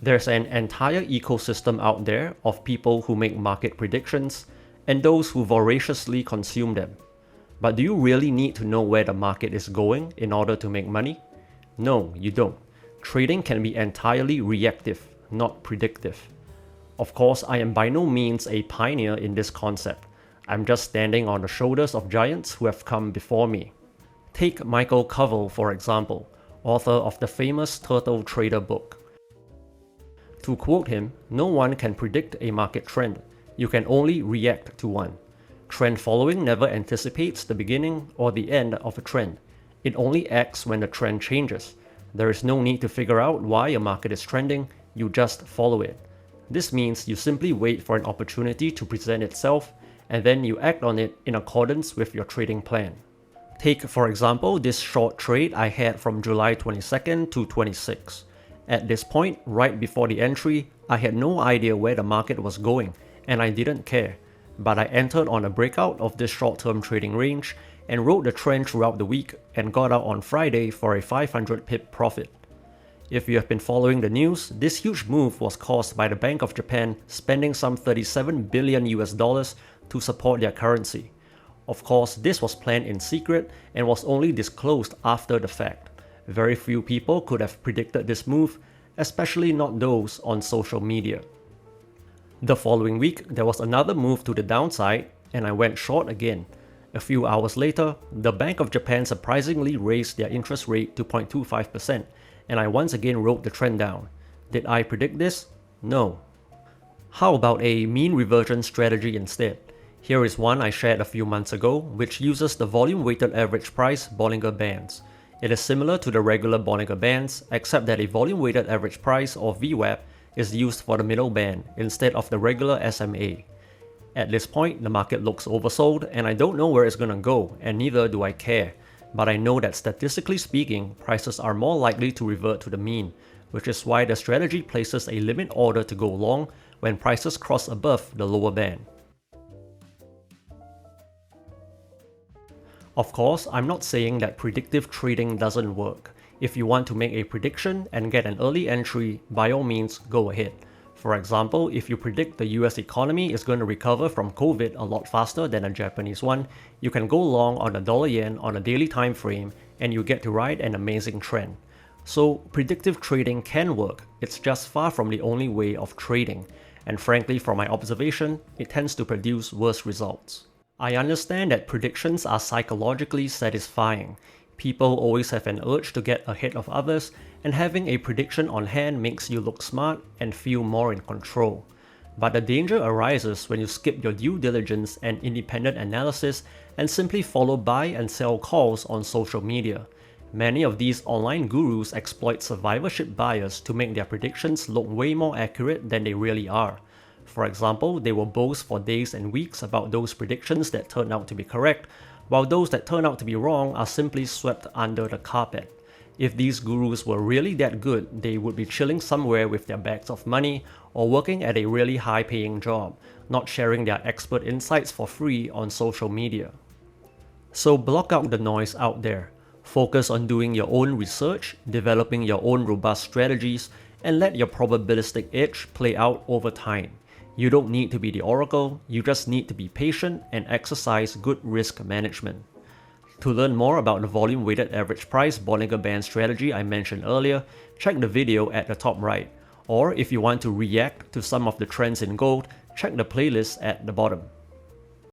There's an entire ecosystem out there of people who make market predictions and those who voraciously consume them. But do you really need to know where the market is going in order to make money? No, you don't. Trading can be entirely reactive, not predictive. Of course, I am by no means a pioneer in this concept. I'm just standing on the shoulders of giants who have come before me. Take Michael Covell, for example, author of the famous Turtle Trader book. To quote him, no one can predict a market trend. You can only react to one. Trend following never anticipates the beginning or the end of a trend. It only acts when the trend changes. There is no need to figure out why a market is trending, you just follow it. This means you simply wait for an opportunity to present itself, and then you act on it in accordance with your trading plan. Take, for example, this short trade I had from July 22nd to 26. At this point, right before the entry, I had no idea where the market was going, and I didn't care. But I entered on a breakout of this short-term trading range and rode the trend throughout the week and got out on Friday for a 500 pip profit. If you have been following the news, this huge move was caused by the Bank of Japan spending some $37 billion to support their currency. Of course, this was planned in secret and was only disclosed after the fact. Very few people could have predicted this move, especially not those on social media. The following week, there was another move to the downside, and I went short again. A few hours later, the Bank of Japan surprisingly raised their interest rate to 0.25%, and I once again rode the trend down. Did I predict this? No. How about a mean reversion strategy instead? Here is one I shared a few months ago, which uses the volume-weighted average price Bollinger Bands. It is similar to the regular Bollinger Bands, except that a volume-weighted average price, or VWAP, is used for the middle band instead of the regular SMA. At this point, the market looks oversold, and I don't know where it's gonna go, and neither do I care. But I know that statistically speaking, prices are more likely to revert to the mean, which is why the strategy places a limit order to go long when prices cross above the lower band. Of course, I'm not saying that predictive trading doesn't work. If you want to make a prediction and get an early entry, by all means, go ahead. For example, if you predict the US economy is going to recover from COVID a lot faster than a Japanese one, you can go long on the dollar-yen on a daily time frame and you get to ride an amazing trend. So predictive trading can work, it's just far from the only way of trading, and frankly from my observation, it tends to produce worse results. I understand that predictions are psychologically satisfying. People always have an urge to get ahead of others, and having a prediction on hand makes you look smart and feel more in control. But the danger arises when you skip your due diligence and independent analysis and simply follow buy and sell calls on social media. Many of these online gurus exploit survivorship bias to make their predictions look way more accurate than they really are. For example, they will boast for days and weeks about those predictions that turn out to be correct, while those that turn out to be wrong are simply swept under the carpet. If these gurus were really that good, they would be chilling somewhere with their bags of money or working at a really high-paying job, not sharing their expert insights for free on social media. So block out the noise out there. Focus on doing your own research, developing your own robust strategies, and let your probabilistic edge play out over time. You don't need to be the oracle, you just need to be patient and exercise good risk management. To learn more about the volume-weighted average price Bollinger Band strategy I mentioned earlier, check the video at the top right. Or if you want to react to some of the trends in gold, check the playlist at the bottom.